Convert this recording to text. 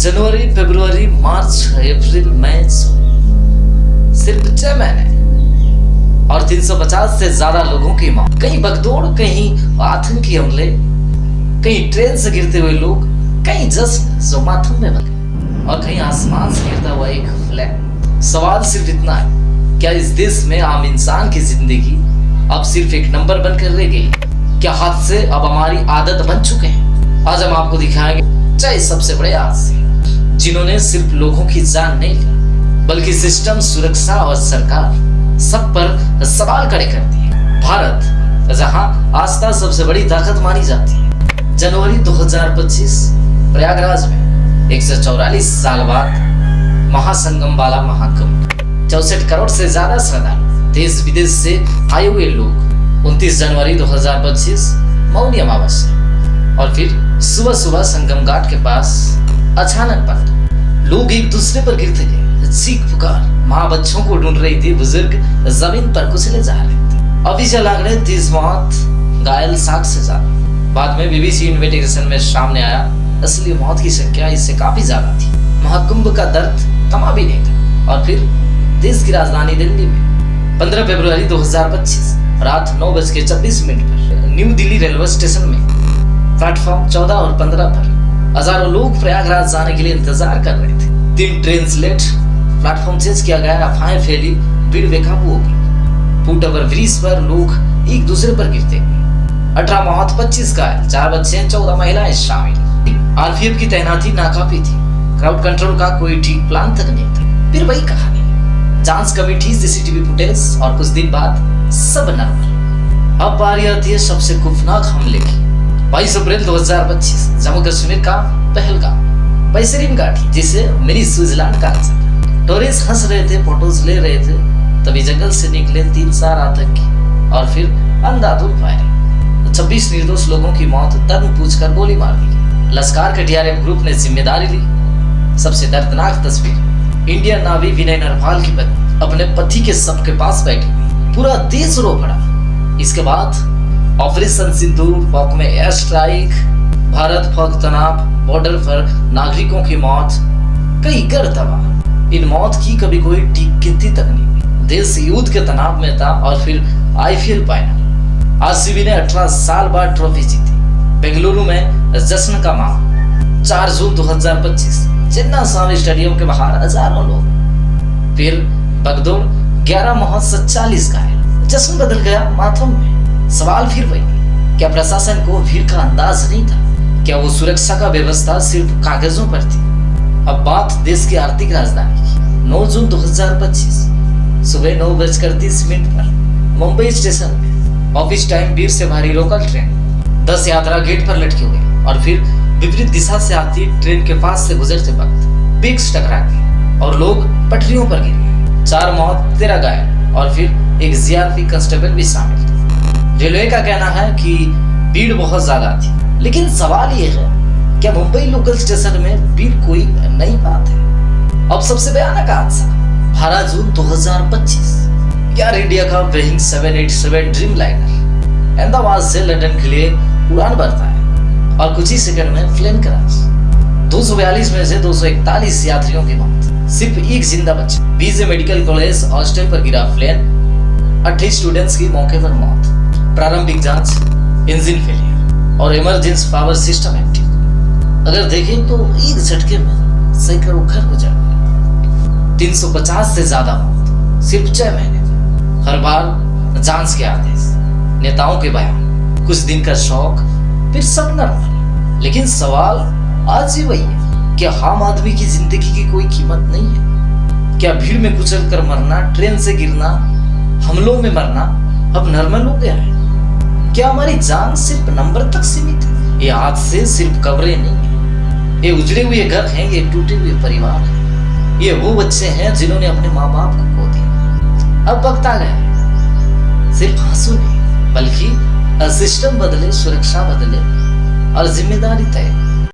जनवरी, फरवरी, मार्च, अप्रैल, मई, जून, सिर्फ 6 महीने और 350 से ज्यादा लोगों की मौत। कहीं भगदौड़, कहीं आतंकी हमले, कहीं ट्रेन से गिरते हुए लोग, कहीं जश्न जो माथुम में बने और कहीं आसमान से गिरता हुआ एक फ्लैग। सवाल सिर्फ इतना है, क्या इस देश में आम इंसान की जिंदगी अब सिर्फ एक नंबर बनकर रह गई? क्या हादसे अब हमारी आदत बन चुके हैं? आज हम आपको दिखाएंगे 6 सबसे बड़े हादसे जिन्होंने सिर्फ लोगों की जान नहीं ली, बल्कि सिस्टम, सुरक्षा और सरकार सब पर सवाल खड़े कर दिए। भारत जहां आस्था सबसे बड़ी ताकत मानी जाती है, जनवरी 2025 प्रयागराज में 144 साल बाद महासंगम वाला महाकुंभ, 64 करोड़ से ज्यादा श्रद्धालु, देश विदेश से आए हुए लोग। 29 जनवरी 2025 मौनी अमावस्या और फिर सुबह सुबह संगम घाट के पास अचानक बंद। लोग एक दूसरे पर गिरते गए, चीख पुकार, माँ बच्चों को ढूंढ रही थी, बुजुर्ग जमीन पर कुचले जा रहे थे। अभी चला गए 30 मौत, घायल 60 से ज्यादा। बाद में बीबीसी इन्वेस्टिगेशन में सामने आया असली मौत की संख्या इससे काफी ज्यादा थी। महाकुंभ का दर्द थमा भी नहीं था। और फिर देश की राजधानी दिल्ली में 15 फरवरी 2025 रात 9:26 पर न्यू दिल्ली रेलवे स्टेशन में प्लेटफॉर्म 14 और 15 पर हजारों लोग प्रयागराज जाने के लिए इंतजार कर रहे थे। 3 ट्रेन लेट, प्लेटफॉर्म चेंज किया गया, अफवाहें फैली, भीड़ बेकाबू हो गई। फुट ओवर ब्रिज पर लोग एक दूसरे पर गिरते गए। 18 मौत, 25 घायल, 4 बच्चे, 14 महिलाएं शामिल। आरपीएफ की तैनाती नाकाफी थी, क्राउड कंट्रोल का कोई ठीक प्लान तक नहीं था। फिर वही कहानी, जांच कमेटी, सीसीटीवी फुटेज और कुछ दिन बाद सब नॉर्मल। अब बारी आती है सबसे खौफनाक हमले की। 22 अप्रैल 2025 जम्मू कश्मीर का पहलगाम, पैसरीन घाटी, जिसे मिनी स्विट्जरलैंड कहा जाता है। टूरिस्ट हंस रहे थे, फोटोज ले रहे थे, तभी जंगल से निकले 3-4 आतंकी और फिर अंधाधुंध फायरिंग। 26 निर्दोष लोगों की मौत, धर्म पूछकर गोली मार दी। लश्कर के टीआरएफ ग्रुप ने जिम्मेदारी ली। सबसे दर्दनाक तस्वीर, इंडियन नावी विनय नरवाल की पत्नी अपने पति के शव के पास बैठी हुई। पूरा देश रो पड़ा। इसके बाद ऑपरेशन सिंदूर, पाक में एयर स्ट्राइक, भारत पाक तनाव, बॉर्डर पर नागरिकों की मौत, कई घर तबाह। इन मौत की कभी कोई ठीक गिनती तक नहीं हुई। देश युद्ध के तनाव में था। और फिर आईपीएल फाइनल, आरसीबी ने 18 साल बाद ट्रॉफी जीती। बेंगलुरु में जश्न का माहौल। 4 जून 2025 चिन्ना स्वामी स्टेडियम के बाहर हजारों लोग। फिर भगदौड़, 11 मौत, 40 घायल। जश्न बदल गया माथुम में। सवाल फिर वही, क्या प्रशासन को भीड़ का अंदाज नहीं था? क्या वो सुरक्षा का व्यवस्था सिर्फ कागजों पर थी? अब बात देश की आर्थिक राजधानी की। 9 जून 2025 सुबह 9:30 पर मुंबई स्टेशन में ऑफिस टाइम भीड़ से भारी लोकल ट्रेन, 10 यात्रा गेट पर लटके हुए और फिर विपरीत दिशा से आती ट्रेन के पास से गुजरते वक्त पिक्स टकरा गई और लोग पटरियों पर गिर गए। 4 मौत, 13 घायल और फिर एक जीआरपी कांस्टेबल भी शामिल थे। रेलवे का कहना है कि भीड़ बहुत ज्यादा थी, लेकिन सवाल ये है, क्या मुंबई लोकल स्टेशन में भीड़ कोई नई बात है? अब सबसे भयानक हादसा, 12 जून 2025 एयर इंडिया का बोइंग 787 ड्रीम लाइनर अहमदाबाद से लंदन के लिए उड़ान भरता है और कुछ ही सेकंड में प्लेन क्रैश। 242 में से 241 यात्रियों की मौत, सिर्फ एक जिंदा बचा। बीजे मेडिकल कॉलेज हॉस्टल पर गिरा प्लेन, 28 स्टूडेंट्स की मौके पर मौत। प्रारंभिक जांच, इंजन फेलियर और इमरजेंसी पावर सिस्टम एक्टिव। अगर देखें तो एक झटके में सैकड़ों घर उजड़ गए। 350 से ज्यादा मौत सिर्फ 6 महीने में। हर बार जांच के आदेश, नेताओं के बयान, कुछ दिन का शौक, फिर सब नॉर्मल। लेकिन सवाल आज ही वही है, क्या आम आदमी की जिंदगी की कोई कीमत नहीं है? क्या भीड़ में कुचल कर मरना, ट्रेन से गिरना, हमलों में मरना अब नॉर्मल हो गया है? क्या हमारी जान सिर्फ नंबर तक सीमित है? ये हादसे सिर्फ कब्रें नहीं है, ये उजड़े हुए घर हैं, ये टूटे हुए परिवार हैं, ये वो बच्चे हैं जिन्होंने अपने माँ बाप को खो दिया। अब वक्त आ गया, सिर्फ आंसू नहीं बल्कि सिस्टम बदले, सुरक्षा बदले और जिम्मेदारी तय।